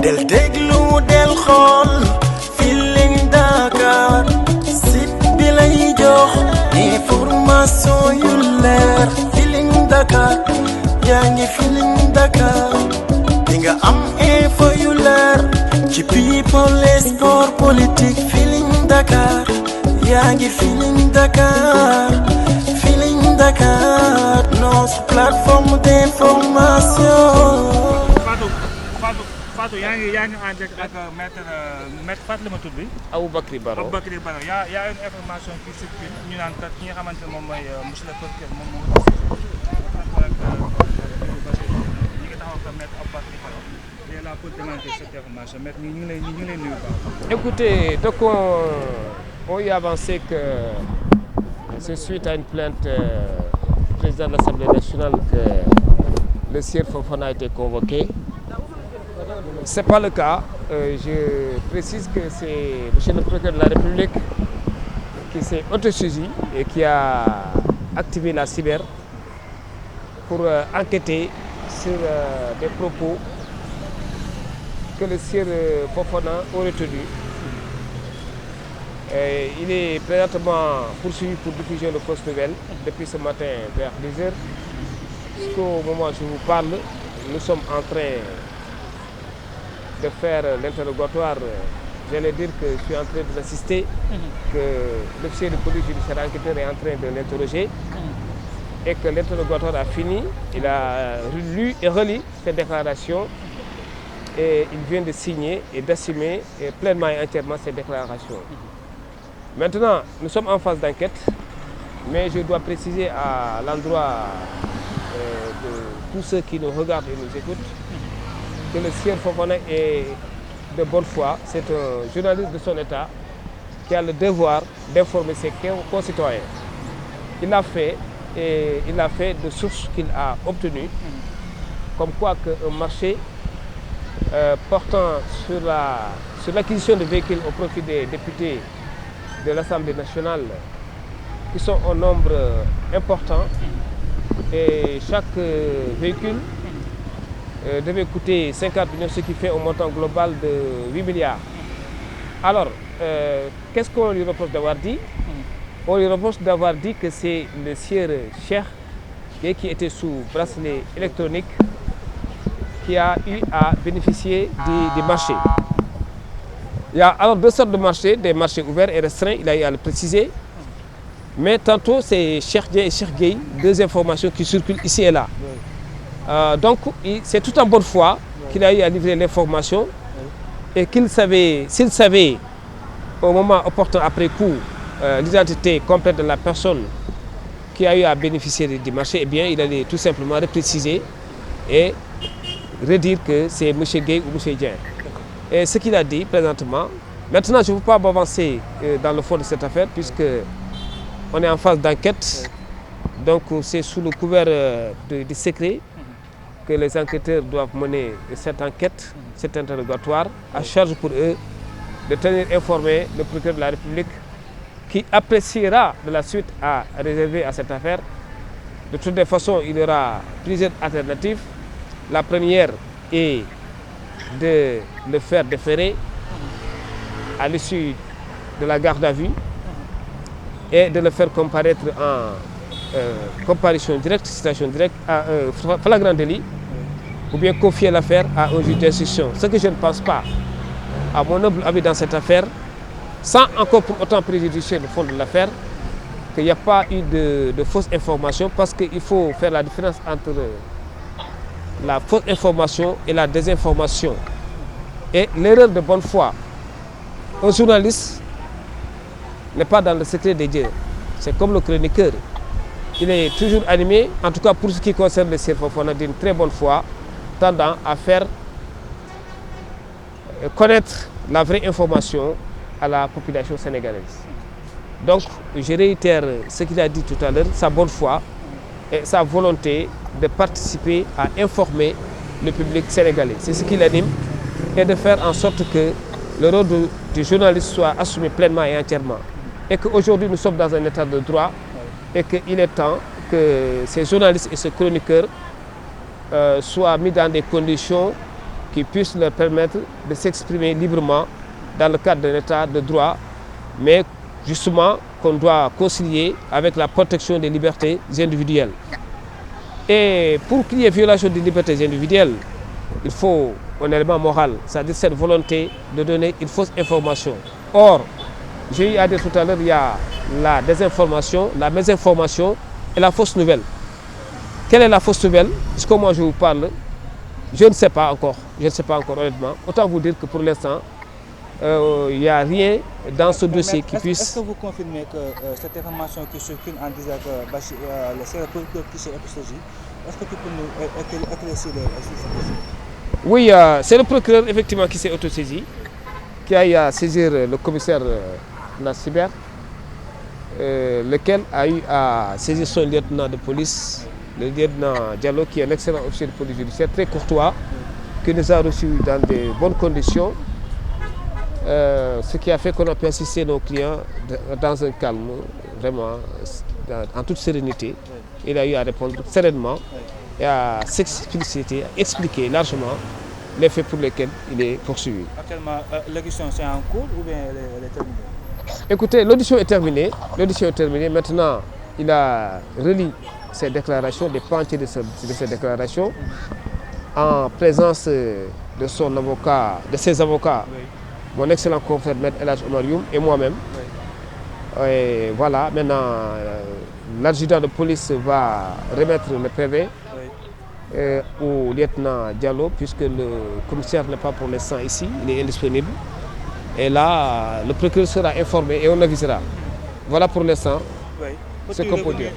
del déglu del xool Feeling Dakar site bi lay jox information yu leer Feeling Dakar yaa ngi Feeling Dakar di nga am info yu leer ci people et sport politique Feeling Dakar yaa ngi Feeling Dakar Feeling Dakar notre plateforme d'information. Fatou yaa ngi en direct ak maître Fatou la ma tudd bi. Aboubacry Baro. Aboubacry Baro y a une information qui circule ñu naan kat ki nga xamante ne moom mooy monsieur le procureur moom moo ñi ngi taxaw ko maître Aboubacry Baro il est là pour démentir cette information maître ñu ngi lay nuyu baax. Écoutez, donc on y a avancé que c'est suite à une plainte du président de l'Assemblée nationale que le sieur Fofana a été convoqué. Ce n'est pas le cas. Je précise que c'est monsieur le procureur de la République qui s'est autosaisi et qui a activé la cyber pour enquêter sur des propos que le sieur Fofana aurait tenus. Il est présentement poursuivi pour diffusion de fausses nouvelles depuis ce matin vers 10h. Jusqu'au moment où je vous parle, nous sommes en train de faire l'interrogatoire. J'allais dire que je suis en train d'assister, que l'officier de police judiciaire enquêteur est en train de l'interroger et que l'interrogatoire a fini. Il a lu et relu ses déclarations et il vient de signer et d'assumer pleinement et entièrement ses déclarations. Maintenant, nous sommes en phase d'enquête, mais je dois préciser à l'endroit de tous ceux qui nous regardent et nous écoutent que le sieur Fofana est de bonne foi. C'est un journaliste de son état qui a le devoir d'informer ses concitoyens. Il l'a fait et il l'a fait de sources qu'il a obtenues, comme quoi qu'un marché portant sur l'acquisition de véhicules au profit des députés de l'Assemblée nationale qui sont en nombre important et chaque véhicule devait coûter 50 millions, ce qui fait un montant global de 8 milliards. Alors, qu'est-ce qu'on lui reproche d'avoir dit? On lui reproche d'avoir dit que c'est le sieur Cheikh qui était sous bracelet électronique qui a eu à bénéficier des marchés. Il y a alors deux sortes de marchés, des marchés ouverts et restreints, il a eu à le préciser. Mais tantôt, c'est Cheikh Dieng et Cheikh Gueye, deux informations qui circulent ici et là. Donc, c'est tout en bonne foi qu'il a eu à livrer l'information et qu'il savait, s'il savait au moment opportun après coup l'identité complète de la personne qui a eu à bénéficier du marché, eh bien, il allait tout simplement repréciser et redire que c'est M. Gueye ou M. Dieng. Et ce qu'il a dit présentement, maintenant je ne veux pas m'avancer dans le fond de cette affaire puisque on est en phase d'enquête, donc c'est sous le couvert du secret que les enquêteurs doivent mener cette enquête, cet interrogatoire, à charge pour eux de tenir informé le procureur de la République qui appréciera de la suite à réserver à cette affaire. De toutes les façons, il y aura plusieurs alternatives. La première est de le faire déférer à l'issue de la garde à vue et de le faire comparaître en comparution directe, citation directe à un flagrant délit ou bien confier l'affaire à un juge d'instruction. Ce que je ne pense pas, à mon humble avis dans cette affaire, sans encore pour autant préjudicer le fond de l'affaire, qu'il n'y a pas eu de fausses informations parce qu'il faut faire la différence entre la fausse information et la désinformation. Et l'erreur de bonne foi. Un journaliste n'est pas dans le secret des dieux. C'est comme le chroniqueur. Il est toujours animé, en tout cas pour ce qui concerne le sieur Fofana, d'une très bonne foi, tendant à faire connaître la vraie information à la population sénégalaise. Donc, je réitère ce qu'il a dit tout à l'heure, sa bonne foi et sa volonté de participer à informer le public sénégalais. C'est ce qui l'anime et de faire en sorte que le rôle du journaliste soit assumé pleinement et entièrement. Et qu'aujourd'hui, nous sommes dans un état de droit et qu'il est temps que ces journalistes et ces chroniqueurs soient mis dans des conditions qui puisse leur permettre de s'exprimer librement dans le cadre d'un état de droit, mais justement qu'on doit concilier avec la protection des libertés individuelles. Et pour qu'il y ait violation des libertés individuelles, il faut un élément moral, c'est-à-dire cette volonté de donner une fausse information. Or, j'ai eu à dire tout à l'heure, il y a la désinformation, la mésinformation et la fausse nouvelle. Quelle est la fausse nouvelle? Puisque moi je vous parle, je ne sais pas encore honnêtement. Autant vous dire que pour l'instant, il n'y a rien dans ce dossier qui puisse... Est-ce que vous confirmez que cette information qui circule en disant que Bachir, c'est le procureur qui s'est autosaisi, est-ce que tu peux nous éclaircir ce Oui, c'est le procureur effectivement qui s'est autosaisi, qui a eu à saisir le commissaire de la cyber, lequel a eu à saisir son lieutenant de police, le lieutenant Diallo, qui est un excellent officier de police judiciaire, très courtois, qui nous a reçus dans de bonnes conditions, ce qui a fait qu'on a pu assister nos clients dans un calme, vraiment, en toute sérénité. Il a eu à répondre sereinement et à s'expliciter, à expliquer largement les faits pour lesquels il est poursuivi. Actuellement, l'audition c'est en cours ou bien elle est terminée? Écoutez, l'audition est terminée. Maintenant, il a relis ses déclarations, des pans entiers de ses déclarations, en présence de son avocat, de ses avocats, oui. Mon excellent confrère Maître El Hadj Omar Youm et moi-même. Oui. Et voilà, maintenant, l'adjudant de police va remettre le PV au lieutenant Diallo, puisque le commissaire n'est pas pour l'instant ici, il est indisponible. Et là, le procureur sera informé et on avisera. Voilà pour l'instant. Oui. Ce qu'on peut dire.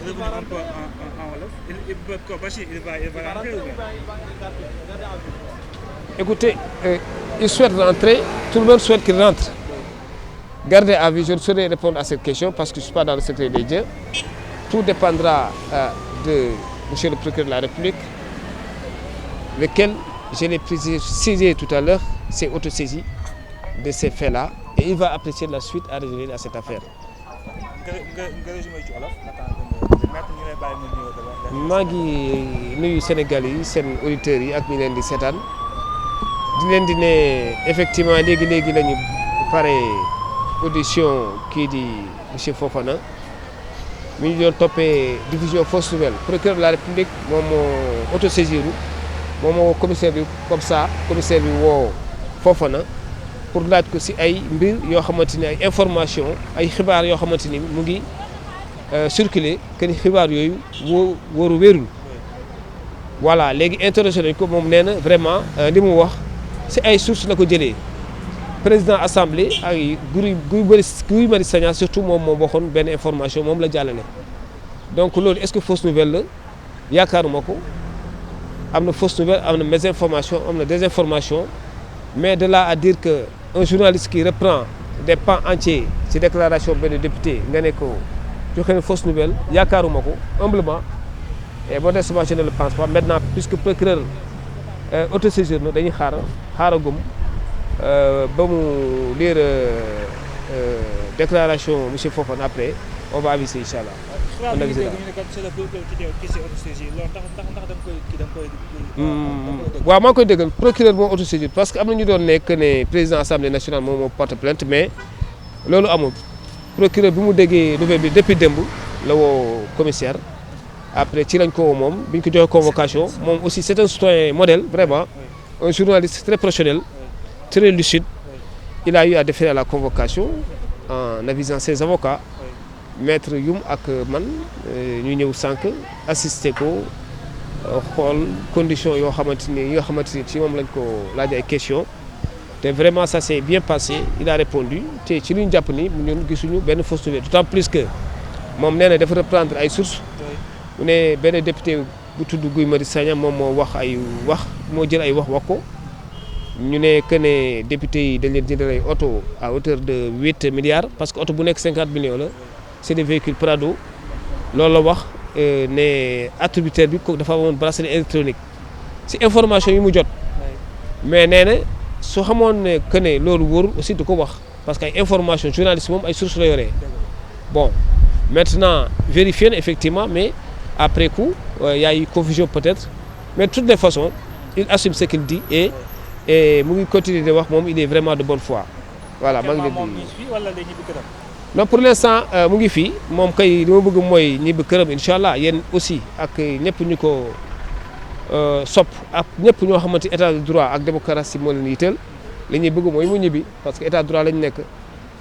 Écoutez, il souhaite rentrer, tout le monde souhaite qu'il rentre. Gardez à vue, je ne saurais répondre à cette question parce que je ne suis pas dans le secret des dieux. Tout dépendra de M. le procureur de la République, lequel, je l'ai précisé tout à l'heure, s'est autosaisi de ces faits-là et il va apprécier la suite à révéler à cette affaire. maa ngi nuyu Sénégal yi seen auditeurs yi ak ñi leen di seetaan di leen di ne effectivement léegi la ñu pare audition kii di monsieur Fofana mi ñu doon toppee division fausse nouvelle procureur de la République moom moo autosaisir moom moo commissaire bi comme ça commissaire bi woo Fofana pour laaj ko ci ay mbir yoo xamante ni ay information ay xibaar yoo xamante ni mu ngi circuler que ni xibaar yooyu wóoru wérul voilà léegi interrogé nañ ko moom nee na vraiment li mu wax ci ay sources la ko jëlee président assemblée ay Guy Marius Sagna surtout moom moo waxoon benn information moom la jàllale donc loolu est-ce que fausse nouvelle la yaakaaruma ko am na fausse nouvelle am na mésinformation am na désinformation mais de là à dire que un journaliste qui reprend des pans entiers ci déclaration benn député nga ne ko joxe na fausse nouvelle yaakaaruma ko humblement et modestement je ne le pense pas maintenant puisque procureur autosaisir na dañuy xaaragum ba mu lire déclaration monsieur Fofana après on va aviser inchallah. On avisera. waaw maa ngi koy déggal procureur moo autosaisir parce que am na ñu doon nekk ne président assemblée nationale moom moo porte plainte mais loolu amul procureur bi mu déggee nouvelle bi depuis démb la woo commissaire après ci lañ ko woo moom bi ñu ko joxee convocation moom aussi c'est un citoyen modèle vraiment un journaliste très professionnel très lucide il a eu à déférer à la convocation en avisant ses avocats maître Youm ak man ñu ñëw sànq assister ko xool conditions yoo xamante ni ci moom lañ ko laaj ay questions te vraiment ça s'est bien passé il a répondu te ci li ñu jàpp ni ñun gisuñu benn fausse nouvelle d'autant plus que moom nee na dafa reprendre ay sources mu ne benn député bu tudd Guy Marius Sagna moom moo moo jël ay wax ko ñu ne que ne député yi dañ leen jëndal ay oto à hauteur de 8 milliards parce que oto bu nekk 50 millions la c'est des véhicules Prado loolu la wax ne attributaire bi ko dafa amoon bracelet électronique ci information yi mu jot mais nee na su xamoon ne que ne loolu wóorul aussi du ko wax parce que ay information journaliste moom ay sources la yoree bon maintenant vérifier na effectivement mais après coup y a eu confusion peut-être mais de toutes les façons il assume ce qu'il dit et et mu ngi continuer di wax moom il est vraiment de bonne foi. Voilà maa ngi leen di non pour l'instant mu ngi fii moom kay li ma bëgg mooy ñibbi këram incha allah yéen aussi ak ñëpp ñu ko sopp ak ñëpp ñoo xamante état de droit ak démocratie moo leen yitteel li ñuy bëgg mooy mu ñibbi parce que état de droit lañu nekk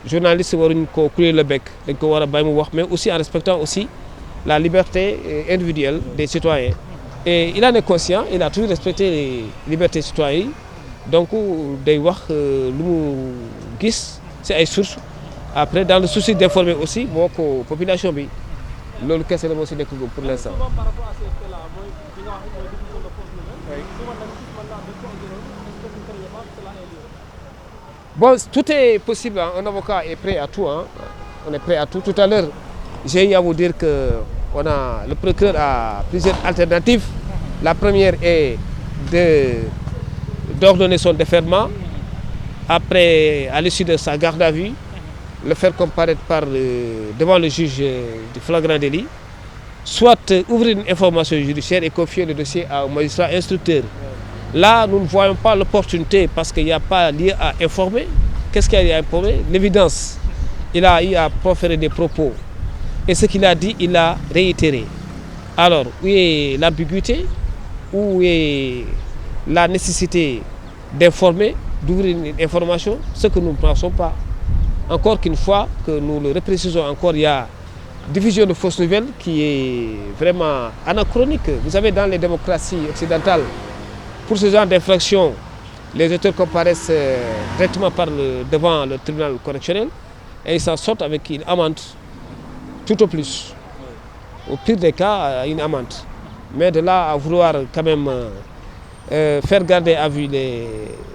journaliste waruñ ko couler le bec dañ ko war a bàyyi mu wax mais aussi en respectant aussi la liberté individuelle des citoyens et il en est conscient il a toujours respecté les libertés citoyennes yi donc day wax lu mu gis ci ay sources après dans le souci d'informer aussi moo ko population bi loolu kese la moo ci nekk pour l'instant. Bon, tout est possible, hein. Un avocat est prêt à tout, hein. On est prêt à tout. Tout à l'heure, j'ai eu à vous dire que le procureur a plusieurs alternatives. La première est d'ordonner son déferment. Après, à l'issue de sa garde à vue, le faire comparaître devant le juge du flagrant délit, soit ouvrir une information judiciaire et confier le dossier au magistrat instructeur. Là, nous ne voyons pas l'opportunité parce qu'il n'y a pas lieu à informer. Qu'est-ce qu'il y a à informer? L'évidence. Il a eu à proférer des propos. Et ce qu'il a dit, il a réitéré. Alors, où est l'ambiguïté? Où est la nécessité d'informer, d'ouvrir une information? Ce que nous ne pensons pas. Encore qu'une fois, que nous le reprécisons encore, il y a diffusion de fausses nouvelles qui est vraiment anachronique. Vous savez, dans les démocraties occidentales, pour ce genre d'infraction, les auteurs comparaissent directement devant le tribunal correctionnel et ils s'en sortent avec une amende, tout au plus. Au pire des cas, une amende. Mais de là à vouloir quand même faire garder à vue les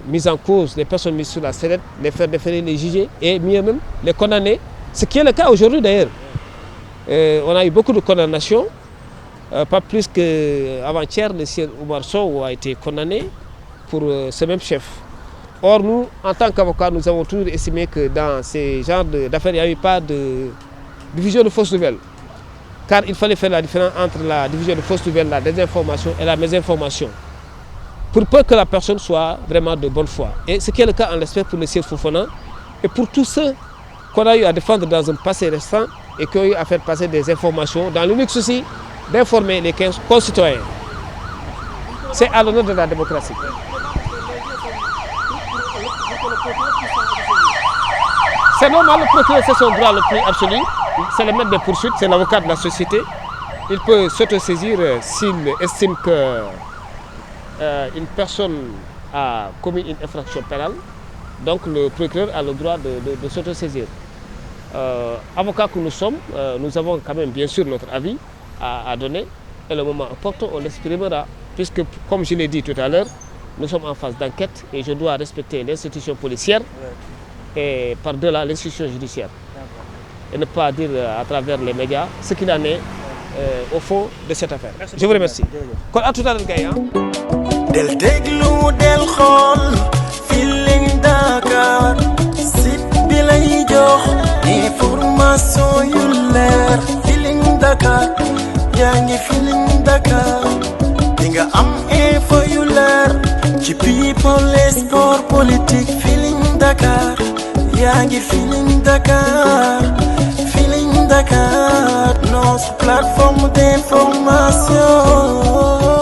mises en cause, les personnes mises sous la sellette, les faire déférer, les juger et mieux même les condamner, ce qui est le cas aujourd'hui d'ailleurs. On a eu beaucoup de condamnations. Pas plus qu'avant-hier, le sieur Oumar Sow a été condamné pour ce même chef. Or, nous, en tant qu'avocats, nous avons toujours estimé que dans ces genres d'affaires, il n'y avait pas de diffusion de fausses nouvelles. Car il fallait faire la différence entre la diffusion de fausses nouvelles, la désinformation et la mésinformation. Pour peu que la personne soit vraiment de bonne foi. Et ce qui est le cas en l'espèce pour le sieur Fofana et pour tous ceux qu'on a eu à défendre dans un passé récent et qui ont eu à faire passer des informations dans l'unique souci d'informer les concitoyens. C'est à l'honneur de la démocratie. C'est normal, le procureur, c'est son droit le plus absolu. C'est le maître des poursuites, c'est l'avocat de la société. Il peut s'autosaisir s'il estime qu'une personne a commis une infraction pénale. Donc le procureur a le droit de s'autosaisir. Avocats que nous sommes, nous avons quand même bien sûr notre avis à donner et le moment opportun on l'exprimera puisque comme je l'ai dit tout à l'heure nous sommes en phase d'enquête et je dois respecter l'institution policière et par-delà l'institution judiciaire et ne pas dire à travers les médias ce qu'il en est au fond de cette affaire. Je vous remercie. Kon à tout à l'heure gars. Del déglu del xool Feeling Dakar site bi lay jox information yu leer Feeling Dakar yaa ngi Feeling Dakar di nga am info yu leer ci people et sport politique Feeling Dakar yaa ngi Feeling Dakar Feeling Dakar notre plateforme d'information